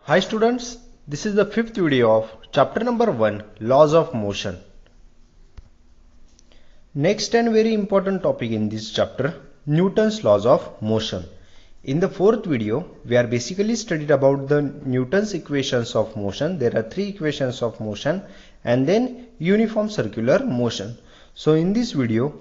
Hi students, this is the fifth video of chapter number 1, Laws of Motion. Next and very important topic in this chapter, Newton's Laws of Motion. In the fourth video, we are basically studied about the Newton's equations of motion. There are three equations of motion and then uniform circular motion. So in this video,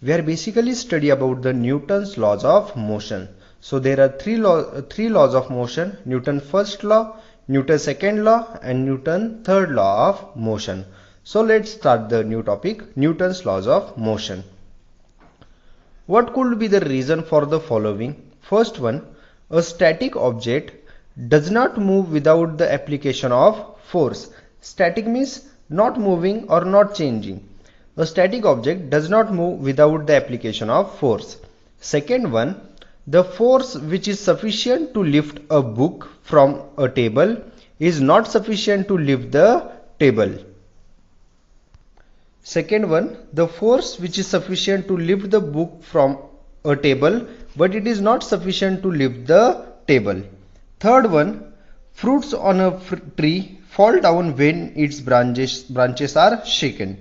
we are basically study about the Newton's laws of motion. So there are three laws of motion: Newton's first law, Newton's second law, and Newton's third law of motion. So let's start the new topic, Newton's laws of motion. What could be the reason for the following? First one, a static object does not move without the application of force. Static means not moving or not changing. A static object does not move without the application of force. Second one, the force which is sufficient to lift a book from a table is not sufficient to lift the table. Second one, the force which is sufficient to lift the book from a table, but it is not sufficient to lift the table. Third one, fruits on a tree fall down when its branches are shaken.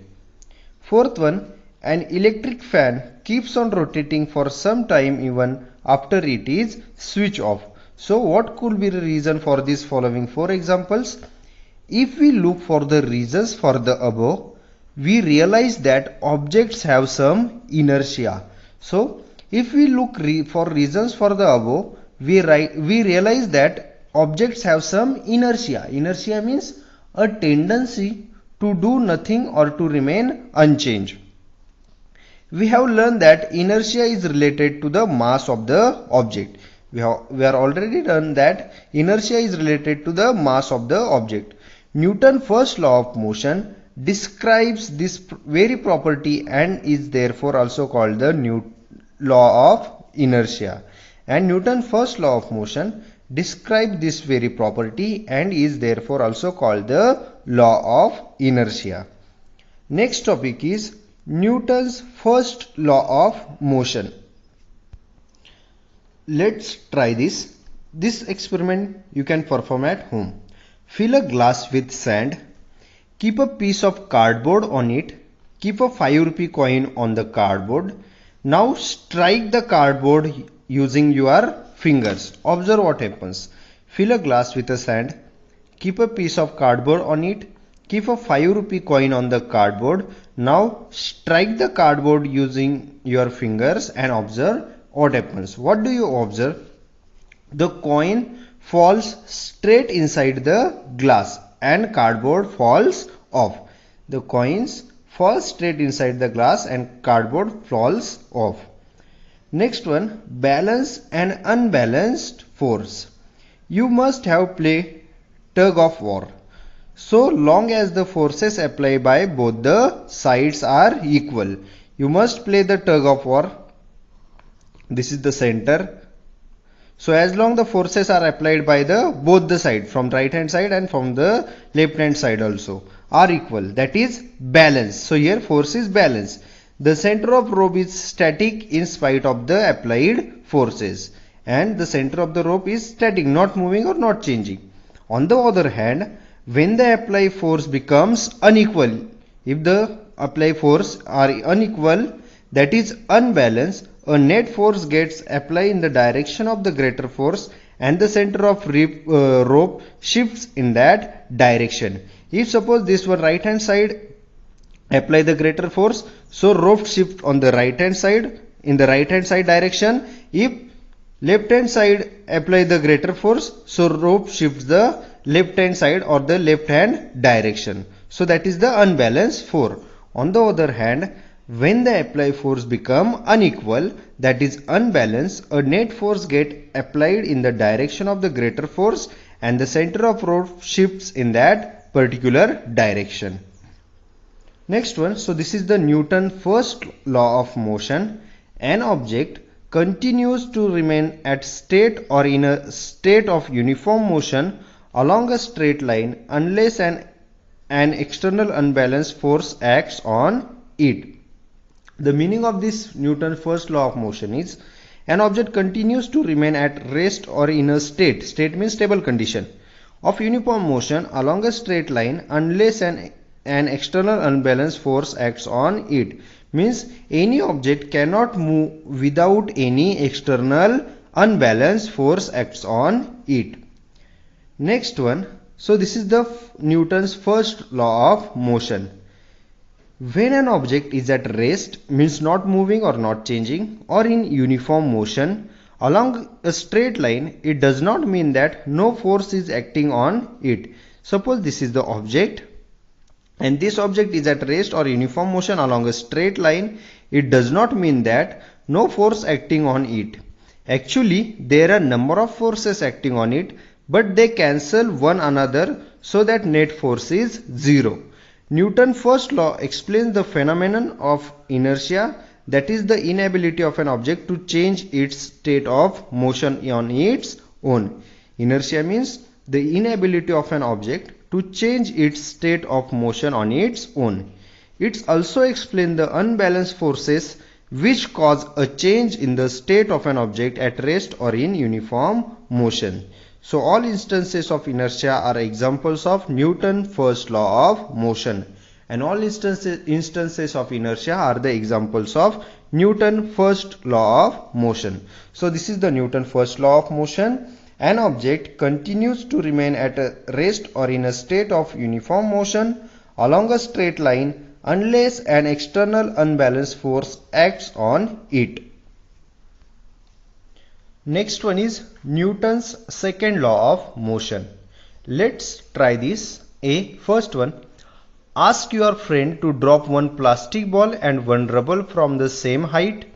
Fourth one, an electric fan keeps on rotating for some time even after it is switched off. So what could be the reason for these following four examples? If we look for the reasons for the above, we realize that objects have some inertia. So if we look for reasons for the above, we realize that objects have some inertia. Inertia means a tendency to do nothing or to remain unchanged. We have learned that inertia is related to the mass of the object. We are already learned that inertia is related to the mass of the object. Newton's first law of motion describes this very property and is therefore also called the law of inertia. And Newton's first law of motion describes this very property and is therefore also called the law of inertia. Next topic is Newton's first law of motion. Let's try this. This experiment you can perform at home. Fill a glass with sand. Keep a piece of cardboard on it. Keep a 5 rupee coin on the cardboard. Now strike the cardboard using your fingers. Observe what happens. Fill a glass with a sand. Keep a piece of cardboard on it. Keep a 5 rupee coin on the cardboard. Now strike the cardboard using your fingers and observe what happens. What do you observe? The coin falls straight inside the glass and cardboard falls off. The coins fall straight inside the glass and cardboard falls off. Next one, balance and unbalanced force. You must have played tug of war. So long as the forces applied by both the sides are equal. You must play the tug of war. This is the center. So as long the forces are applied by both the side, from right hand side and from the left hand side also, are equal, that is balance. So here force is balance. The center of rope is static in spite of the applied forces, and the center of the rope is static, not moving or not changing. On the other hand, when the applied force becomes unequal, if the applied force are unequal, that is unbalanced, a net force gets applied in the direction of the greater force and the center of rope shifts in that direction. If suppose this one right hand side apply the greater force, so rope shift on the right hand side in the right hand side direction. If left hand side apply the greater force, so rope shifts the left hand side or the left hand direction. So that is the unbalanced force. On the other hand, when the applied force become unequal, that is unbalanced, a net force get applied in the direction of the greater force and the center of rope shifts in that particular direction. Next one, so this is the Newton's first law of motion. An object continues to remain at state or in a state of uniform motion along a straight line unless an external unbalanced force acts on it. The meaning of this Newton's first law of motion is an object continues to remain at rest or in a state. State means stable condition of uniform motion along a straight line unless an external unbalanced force acts on it. Means any object cannot move without any external unbalanced force acts on it. Next one. So this is the Newton's first law of motion. When an object is at rest, means not moving or not changing, or in uniform motion along a straight line, it does not mean that no force is acting on it. Suppose this is the object and this object is at rest or uniform motion along a straight line, it does not mean that no force acting on it. Actually, there are number of forces acting on it, but they cancel one another so that net force is zero. Newton's first law explains the phenomenon of inertia, that is the inability of an object to change its state of motion on its own. Inertia means the inability of an object to change its state of motion on its own. It also explains the unbalanced forces which cause a change in the state of an object at rest or in uniform motion. So all instances of inertia are examples of Newton's first law of motion, and all instances of inertia are the examples of Newton's first law of motion. So this is the Newton's first law of motion. An object continues to remain at a rest or in a state of uniform motion along a straight line unless an external unbalanced force acts on it. Next one is Newton's second law of motion. Let's try this. First one. Ask your friend to drop one plastic ball and one rubber from the same height.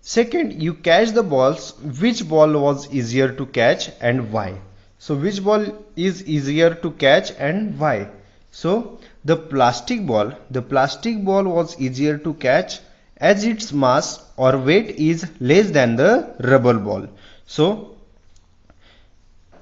Second, you catch the balls. Which ball was easier to catch and why? So which ball is easier to catch and why? So the plastic ball was easier to catch as its mass or weight is less than the rubber ball. So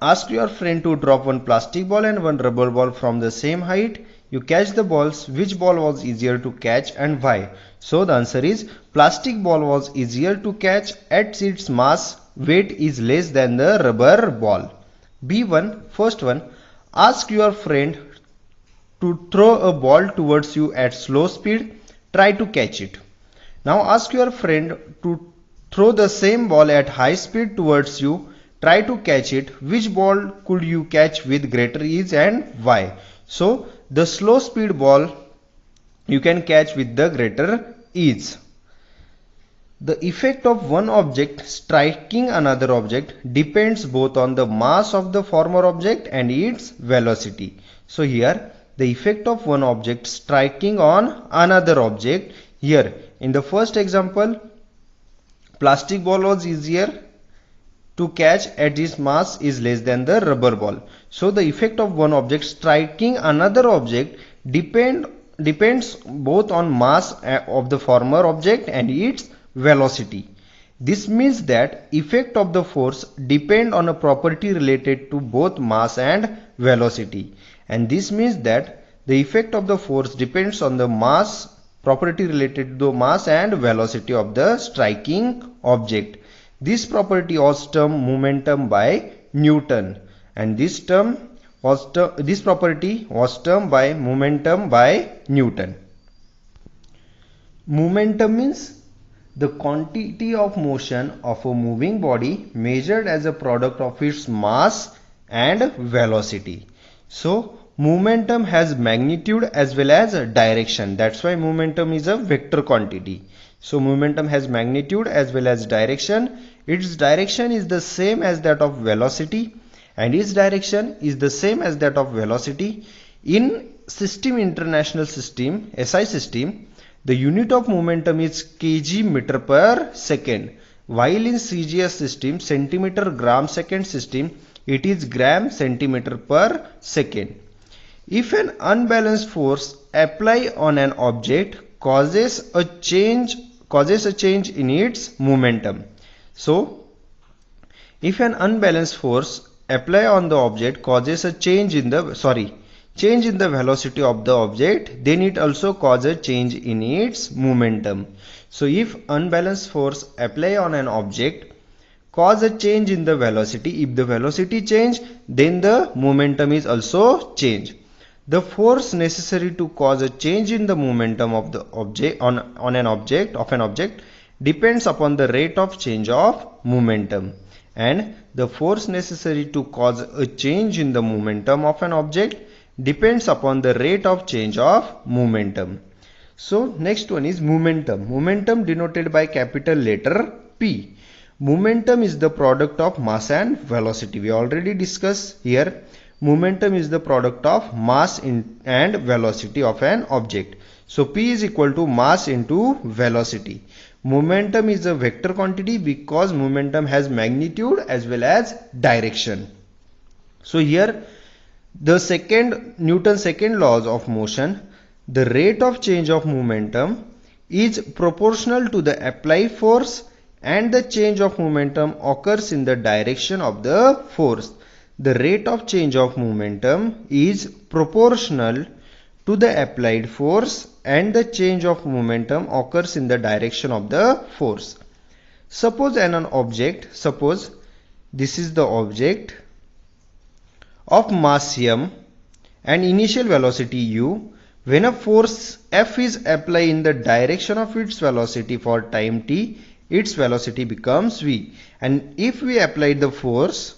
ask your friend to drop one plastic ball and one rubber ball from the same height. You catch the balls. Which ball was easier to catch and why? So the answer is plastic ball was easier to catch as its mass weight is less than the rubber ball. B1, first one. Ask your friend to throw a ball towards you at slow speed. Try to catch it. Now ask your friend to throw the same ball at high speed towards you. Try to catch it. Which ball could you catch with greater ease and why? So the slow speed ball you can catch with the greater ease. The effect of one object striking another object depends both on the mass of the former object and its velocity. So here the effect of one object striking on another object. Here in the first example, plastic ball was easier to catch as its mass is less than the rubber ball. So the effect of one object striking another object depends both on mass of the former object and its velocity. This means that effect of the force depend on a property related to both mass and velocity. And this means that the effect of the force depends on the mass property related to the mass and velocity of the striking object. This property was termed momentum by Newton, and this property was termed by momentum by Newton. Momentum means the quantity of motion of a moving body measured as a product of its mass and velocity. So momentum has magnitude as well as direction. That's why momentum is a vector quantity. So momentum has magnitude as well as direction. Its direction is the same as that of velocity, and its direction is the same as that of velocity. In International System, SI system, the unit of momentum is kg meter per second, while in CGS system, centimeter gram second system, it is gram centimeter per second. If an unbalanced force applied on an object causes a change in its momentum. So if an unbalanced force applied on the object causes a change in the velocity of the object, then it also causes a change in its momentum. So if unbalanced force applied on an object cause a change in the velocity. If the velocity change, then the momentum is also change. The force necessary to cause a change in the momentum of the object on an object depends upon the rate of change of momentum, and the force necessary to cause a change in the momentum of an object depends upon the rate of change of momentum. So next one is momentum. Momentum denoted by capital letter P. Momentum is the product of mass and velocity. We already discussed here. Momentum is the product of mass and velocity of an object. So P is equal to mass into velocity. Momentum is a vector quantity because momentum has magnitude as well as direction. So here the Newton's second laws of motion, the rate of change of momentum is proportional to the applied force, and the change of momentum occurs in the direction of the force. The rate of change of momentum is proportional to the applied force, and the change of momentum occurs in the direction of the force. Suppose suppose this is the object of mass m and initial velocity u. When a force F is applied in the direction of its velocity for time t, its velocity becomes v. And if we apply the force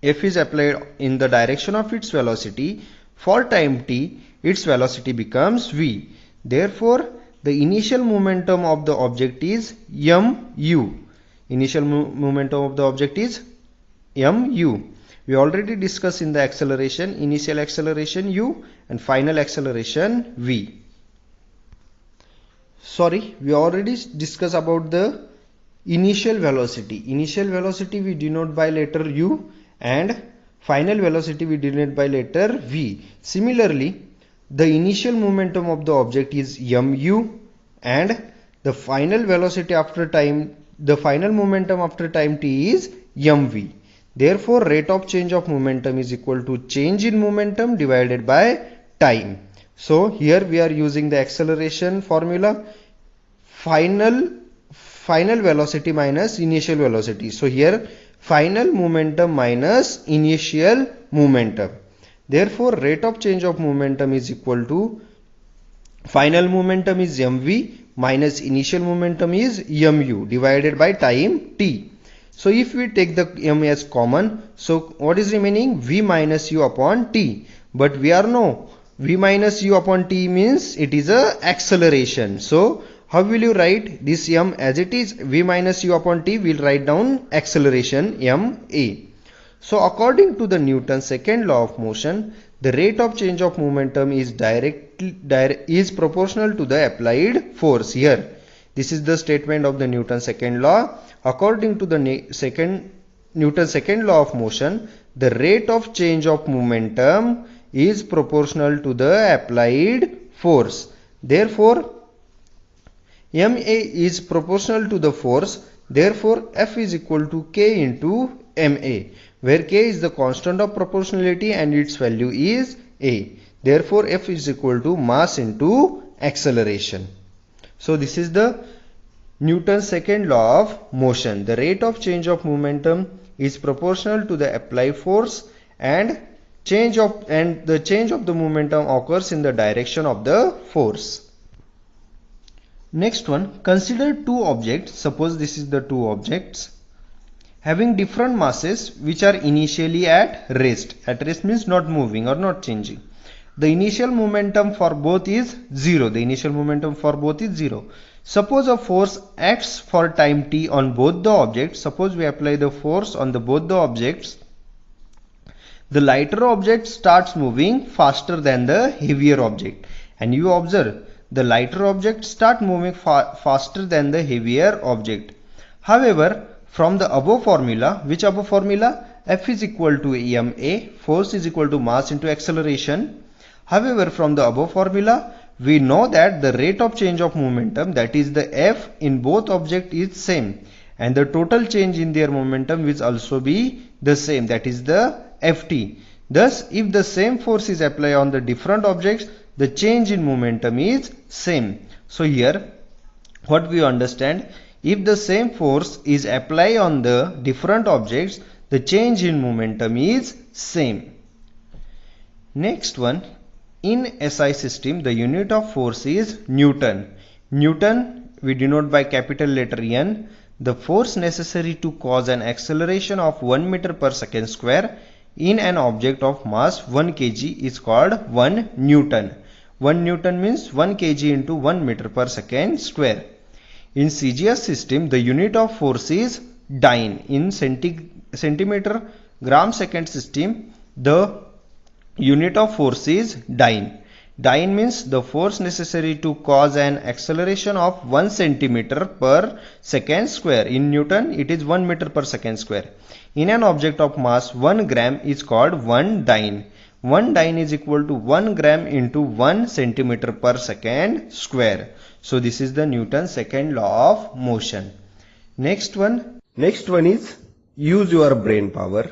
F is applied in the direction of its velocity for time t, its velocity becomes v. Therefore, the initial momentum of the object is mu. Initial momentum of the object is mu. We already discussed in the acceleration, initial acceleration u and final acceleration v. We already discussed about the initial velocity. Initial velocity we denote by letter u and final velocity we denote by letter v. Similarly, the initial momentum of the object is mu and the final velocity after time, the final momentum after time t is mv. Therefore, rate of change of momentum is equal to change in momentum divided by time. So here we are using the acceleration formula, final velocity minus initial velocity. So here final momentum minus initial momentum. Therefore, rate of change of momentum is equal to final momentum is mv minus initial momentum is mu divided by time t. So if we take the m as common, so what is remaining? V minus u upon t. But we are know v minus u upon t means it is a acceleration. So how will you write this m as it is? V minus u upon t, will write down acceleration ma. So according to the Newton's second law of motion, the rate of change of momentum is proportional to the applied force. Here this is the statement of the Newton's second law. According to the Newton's second law of motion, the rate of change of momentum is proportional to the applied force. Therefore, ma is proportional to the force. Therefore, F is equal to K into ma, where K is the constant of proportionality and its value is a. Therefore, F is equal to mass into acceleration. So this is the Newton's second law of motion. The rate of change of momentum is proportional to the applied force, and the change of the momentum occurs in the direction of the force. Next one, consider two objects. Suppose this is the two objects having different masses which are initially at rest. At rest means not moving or not changing. The initial momentum for both is 0. Suppose a force acts for time t on both the objects. Suppose we apply the force on both the objects. The lighter object starts moving faster than the heavier object, and you observe the lighter object start moving faster than the heavier object. However, from the above formula, which above formula? F is equal to ma, force is equal to mass into acceleration. However, from the above formula, we know that the rate of change of momentum, that is the F in both objects, is same, and the total change in their momentum will also be the same, that is the Ft. Thus, if the same force is applied on the different objects, the change in momentum is same. So here what we understand, If the same force is applied on the different objects, the change in momentum is same. Next one, in SI system, the unit of force is Newton. Newton we denote by capital letter N. The force necessary to cause an acceleration of 1 meter per second square in an object of mass 1 kg is called 1 Newton. 1 Newton means 1 kg into 1 meter per second square. In CGS system, the unit of force is dyne. In centimeter gram second system, the unit of force is dyne. Dyne means the force necessary to cause an acceleration of 1 centimeter per second square. In Newton, it is 1 meter per second square. In an object of mass 1 gram is called 1 dyne. 1 dyne is equal to 1 gram into 1 centimeter per second square. So this is the Newton's second law of motion. Next one is use your brain power.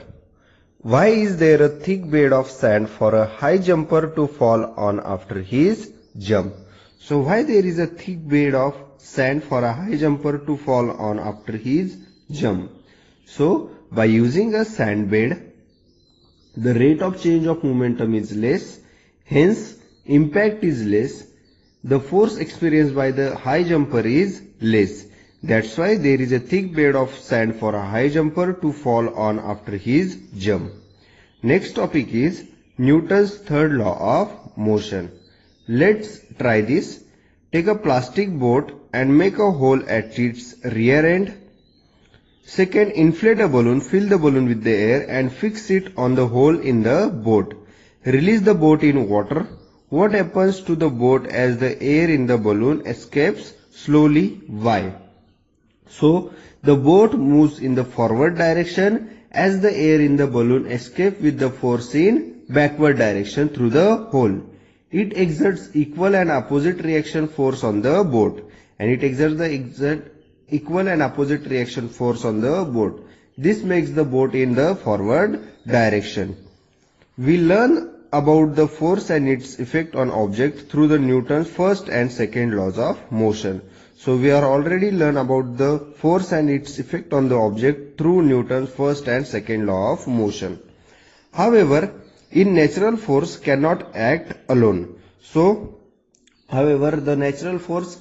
Why is there a thick bed of sand for a high jumper to fall on after his jump? So why there is a thick bed of sand for a high jumper to fall on after his jump? So by using a sand bed, the rate of change of momentum is less, hence impact is less. The force experienced by the high jumper is less. That's why there is a thick bed of sand for a high jumper to fall on after his jump. Next topic is Newton's third law of motion. Let's try this. Take a plastic boat and make a hole at its rear end. Second, inflate a balloon, fill the balloon with the air and fix it on the hole in the boat. Release the boat in water. What happens to the boat as the air in the balloon escapes slowly? Why? So the boat moves in the forward direction as the air in the balloon escapes with the force in backward direction through the hole. It exerts equal and opposite reaction force on the boat, and it exerts the equal and opposite reaction force on the boat. This makes the boat in the forward direction. We learn about the force and its effect on object through the Newton's first and second laws of motion. So we are already learned about the force and its effect on the object through Newton's first and second law of motion. However, in natural force cannot act alone. So, however, the natural force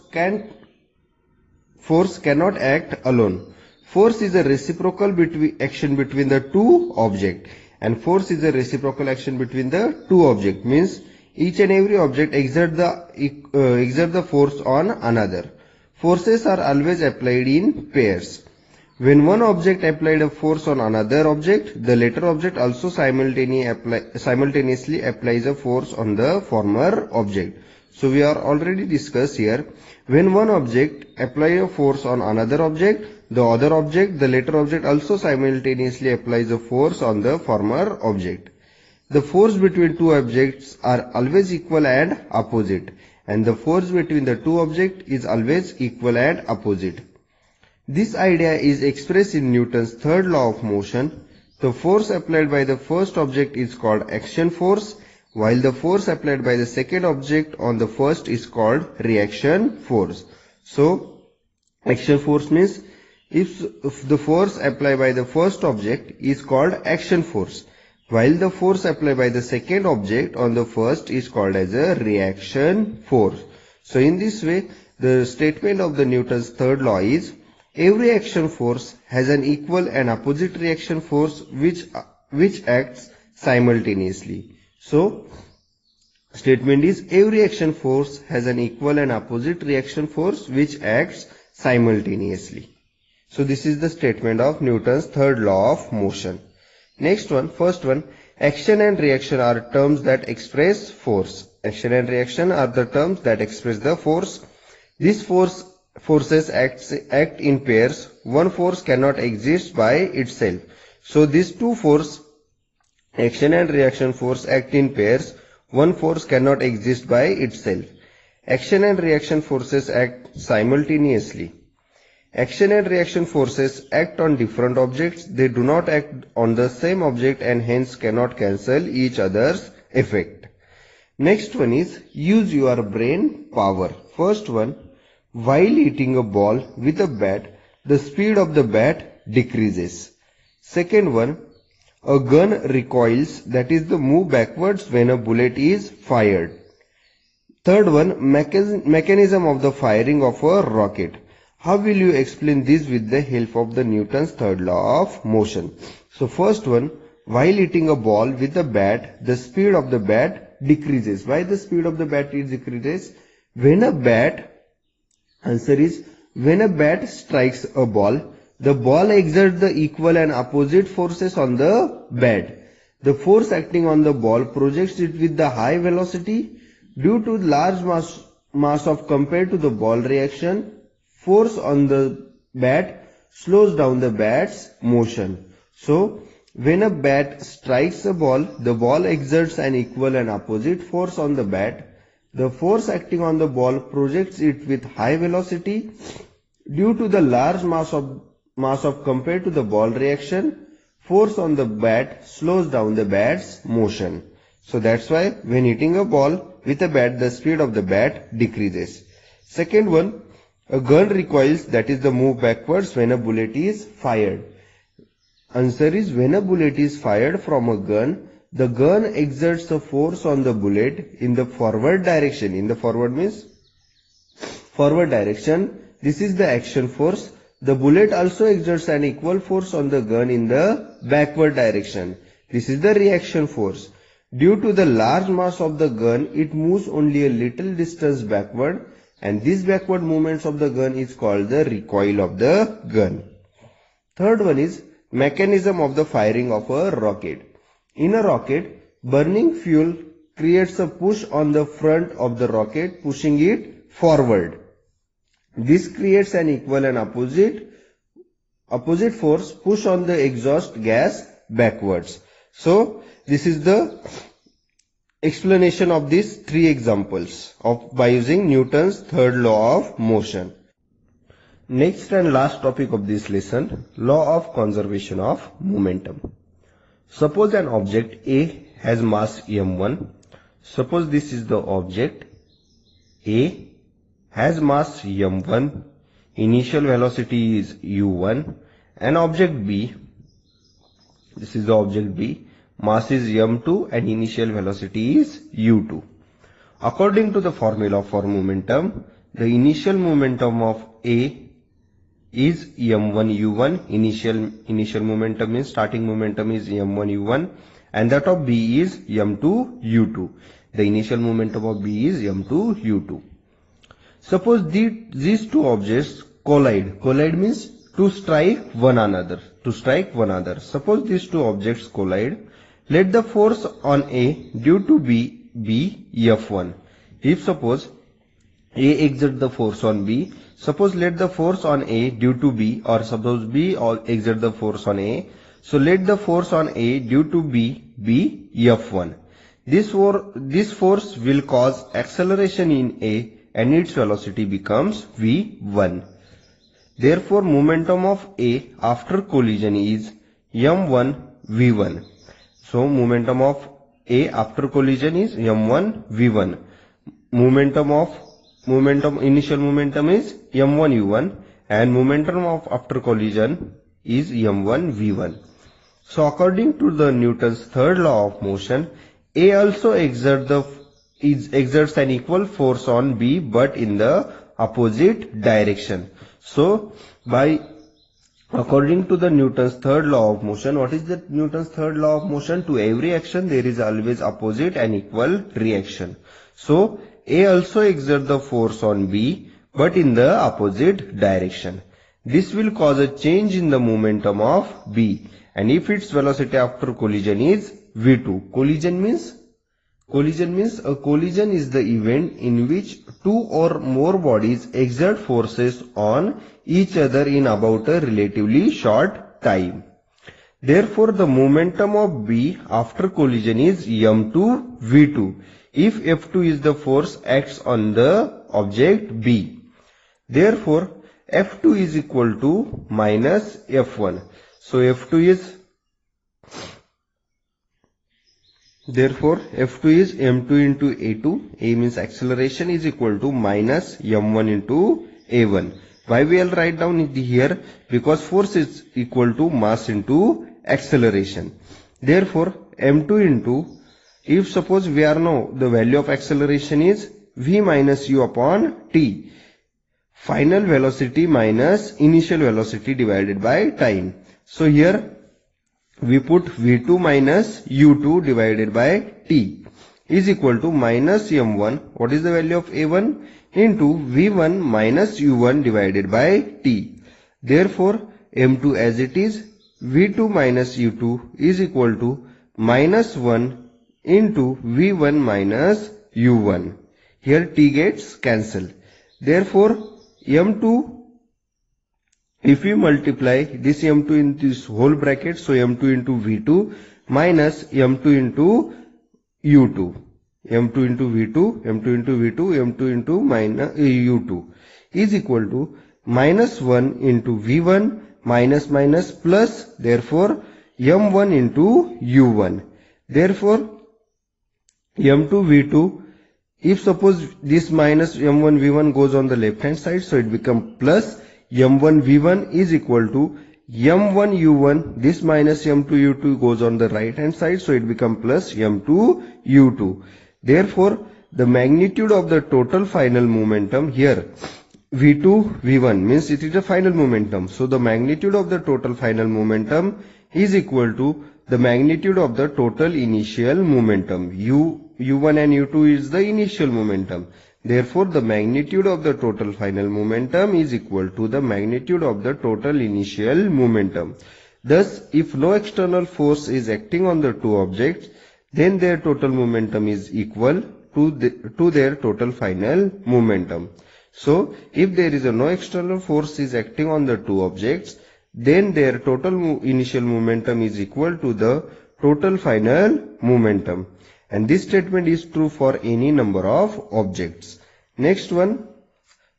cannot act alone. Force is a reciprocal action between the two objects. And force is a reciprocal action between the two objects, means each and every object exert the force on another. Forces are always applied in pairs. When one object applied a force on another object, the latter object also simultaneously applies a force on the former object. So we are already discussed here. When one object applies a force on another object, the other object, the latter object also simultaneously applies a force on the former object. The force between two objects are always equal and opposite, and the force between the two objects is always equal and opposite. This idea is expressed in Newton's third law of motion. The force applied by the first object is called action force, while the force applied by the second object on the first is called reaction force. So, action force means if the force applied by the first object is called action force, while the force applied by the second object on the first is called as a reaction force. So in this way, the statement of the Newton's third law is, every action force has an equal and opposite reaction force which acts simultaneously. So, statement is, every action force has an equal and opposite reaction force which acts simultaneously. So this is the statement of Newton's third law of motion. Next one, first one, action and reaction are terms that express force. Action and reaction are the terms that express the force. These forces act in pairs. One force cannot exist by itself. So these two forces, action and reaction force, act in pairs. One force cannot exist by itself. Action and reaction forces act simultaneously. Action and reaction forces act on different objects. They do not act on the same object and hence cannot cancel each other's effect. Next one is use your brain power. First one, while hitting a ball with a bat, the speed of the bat decreases. Second one, a gun recoils, that is the move backwards when a bullet is fired. Third one, mechanism of the firing of a rocket. How will you explain this with the help of the Newton's third law of motion? So first one, while hitting a ball with a bat, the speed of the bat decreases. Why the speed of the bat decreases? When a bat, answer is, when a bat strikes a ball, the ball exerts the equal and opposite forces on the bat. The force acting on the ball projects it with the high velocity. Due to large mass of compared to the ball reaction, force on the bat slows down the bat's motion. So, when a bat strikes a ball, the ball exerts an equal and opposite force on the bat. The force acting on the ball projects it with high velocity. Due to the large mass of compared to the ball reaction, force on the bat slows down the bat's motion. So that's why when hitting a ball with a bat, the speed of the bat decreases. Second one, a gun recoils, that is the move backwards when a bullet is fired. Answer is, when a bullet is fired from a gun, the gun exerts a force on the bullet in the forward direction. In the forward means forward direction. This is the action force. The bullet also exerts an equal force on the gun in the backward direction. This is the reaction force. Due to the large mass of the gun, it moves only a little distance backward, and this backward movements of the gun is called the recoil of the gun. Third one is mechanism of the firing of a rocket. In a rocket, burning fuel creates a push on the front of the rocket, pushing it forward. This creates an equal and opposite force push on the exhaust gas backwards. So this is the explanation of these three examples by using Newton's third law of motion. Next and last topic of this lesson, law of conservation of momentum. Suppose an object A has mass m1. Suppose this is the object A has mass m1, initial velocity is u1, and object B, this is the object B, mass is m2 and initial velocity is u2. According to the formula for momentum, the initial momentum of A is m1 u1, initial momentum is, starting momentum is m1 u1, and that of B is m2 u2. The initial momentum of B is m2 u2. Suppose these two objects collide. Collide means to strike one another. Suppose these two objects collide. Let the force on A due to B be F1. If suppose A exert the force on B, suppose let the force on A due to B, or suppose B exert the force on A, so let the force on A due to B be F1. This force will cause acceleration in A and its velocity becomes v1. Therefore, momentum of A after collision is m1 v1. So, momentum of A after collision is m1 v1. Initial momentum is m1 u1, and momentum of after collision is m1 v1. So, according to the Newton's third law of motion, A also exerts an equal force on B, but in the opposite direction. So, according to the Newton's third law of motion, what is the Newton's third law of motion? To every action there is always opposite and equal reaction. So, A also exerts the force on B, but in the opposite direction. This will cause a change in the momentum of B, and if its velocity after collision is v2. Collision means a collision is the event in which two or more bodies exert forces on each other in about a relatively short time. Therefore, the momentum of B after collision is m2 v2 if F2 is the force acts on the object B. Therefore, F2 is equal to minus F1. So, F2 is m2 into A2. A means acceleration is equal to minus m1 into A1. Why we will write down it here? Because force is equal to mass into acceleration. Therefore, m2 into, if suppose we are know the value of acceleration is v minus u upon t, final velocity minus initial velocity divided by time. So here we put v2 minus u2 divided by t is equal to minus m1, what is the value of a1, into v1 minus u1 divided by t. Therefore, m2 as it is, v2 minus u2 is equal to minus 1 into v1 minus u1. Here t gets cancelled. Therefore, m2, if we multiply this m2 in this whole bracket, so m2 into v2 minus m2 into u2, m2 into v2, m2 into v2, m2 into minus u2 is equal to minus 1 into v1 minus minus plus, therefore m1 into u1. Therefore m2 v2, if suppose this minus m1 v1 goes on the left hand side, so it becomes plus m1 v1 is equal to m1 u1, this minus m2 u2 goes on the right hand side, so it becomes plus m2 u2. Therefore, the magnitude of the total final momentum here, v2 v1 means it is a final momentum. So the magnitude of the total final momentum is equal to the magnitude of the total initial momentum. u1 and u2 is the initial momentum. Therefore, the magnitude of the total final momentum is equal to the magnitude of the total initial momentum. Thus, if no external force is acting on the two objects, then their total momentum is equal to their total final momentum. So, if there is no external force is acting on the two objects, then their total initial momentum is equal to the total final momentum. And this statement is true for any number of objects. Next one,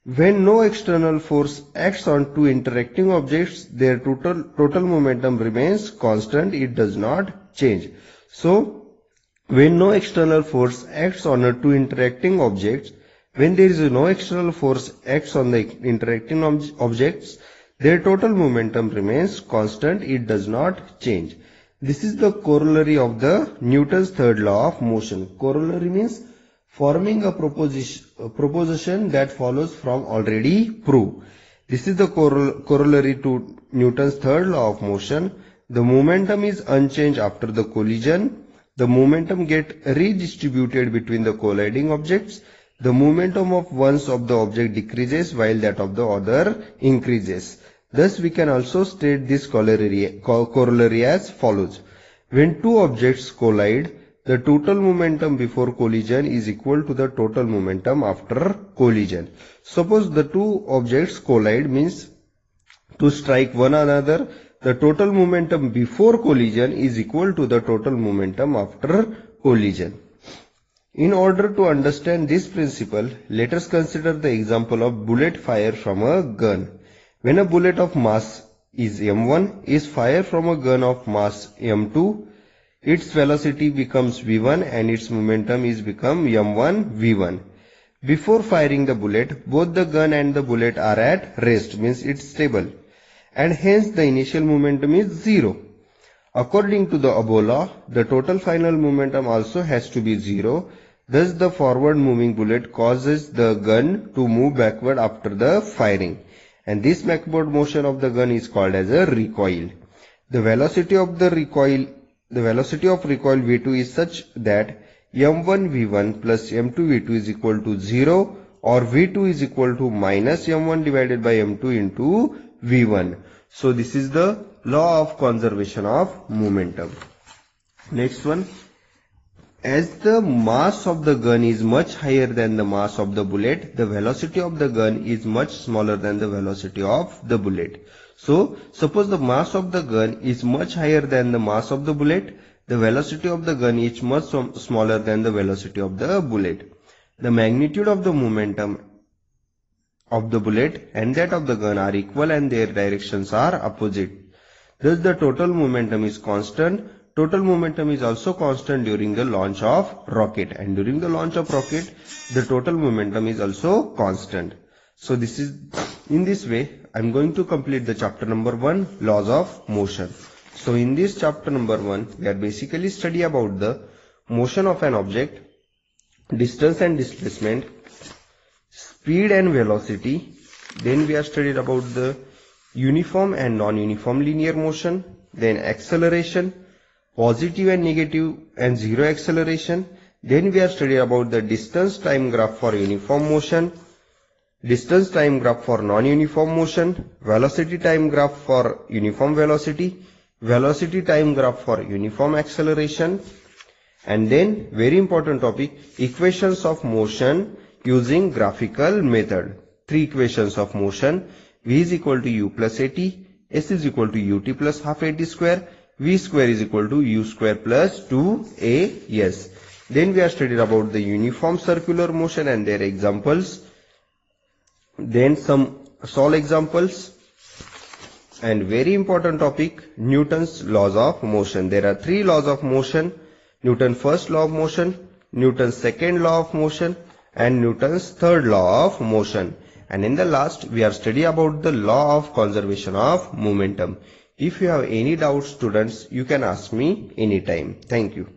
when no external force acts on two interacting objects, their total momentum remains constant, it does not change. So, when no external force acts on two interacting objects, when there is no external force acts on the interacting objects, their total momentum remains constant, it does not change. This is the corollary of the Newton's third law of motion. Corollary means forming a proposition that follows from already proved. This is the corollary to Newton's third law of motion. The momentum is unchanged after the collision. The momentum gets redistributed between the colliding objects. The momentum of one of the object decreases while that of the other increases. Thus, we can also state this corollary as follows. When two objects collide, the total momentum before collision is equal to the total momentum after collision. Suppose the two objects collide means to strike one another, the total momentum before collision is equal to the total momentum after collision. In order to understand this principle, let us consider the example of bullet fired from a gun. When a bullet of mass is m1 is fired from a gun of mass m2, its velocity becomes v1 and its momentum is become m1 v1. Before firing the bullet, both the gun and the bullet are at rest, means it's stable, and hence the initial momentum is 0. According to the above law, the total final momentum also has to be 0. Thus, the forward moving bullet causes the gun to move backward after the firing, and this backward motion of the gun is called as a recoil. The velocity of recoil v2 is such that m1 v1 plus m2 v2 is equal to 0, or v2 is equal to minus m1 divided by m2 into v1. So this is the law of conservation of momentum. Next one, as the mass of the gun is much higher than the mass of the bullet, the velocity of the gun is much smaller than the velocity of the bullet. So, suppose the mass of the gun is much higher than the mass of the bullet, the velocity of the gun is much smaller than the velocity of the bullet. The magnitude of the momentum of the bullet and that of the gun are equal and their directions are opposite. Thus, the total momentum is constant. Total momentum is also constant during the launch of rocket, and during the launch of rocket, the total momentum is also constant. So this is In this way, I'm going to complete the chapter number 1, laws of motion. So in this chapter number 1, we are basically study about the motion of an object, distance and displacement, speed and velocity. Then we are studied about the uniform and non-uniform linear motion, then acceleration, positive and negative and zero acceleration. Then we are studied about the distance time graph for uniform motion, distance time graph for non-uniform motion, velocity time graph for uniform velocity, velocity time graph for uniform acceleration, and then very important topic, equations of motion using graphical method. Three equations of motion: v is equal to u plus at, s is equal to ut plus half at square, v square is equal to u square plus 2as. Then we are studied about the uniform circular motion and their examples. Then some solve examples. And very important topic, Newton's laws of motion. There are three laws of motion: Newton's first law of motion, Newton's second law of motion, and Newton's third law of motion. And in the last, we are studying about the law of conservation of momentum. If you have any doubts, students, you can ask me anytime. Thank you.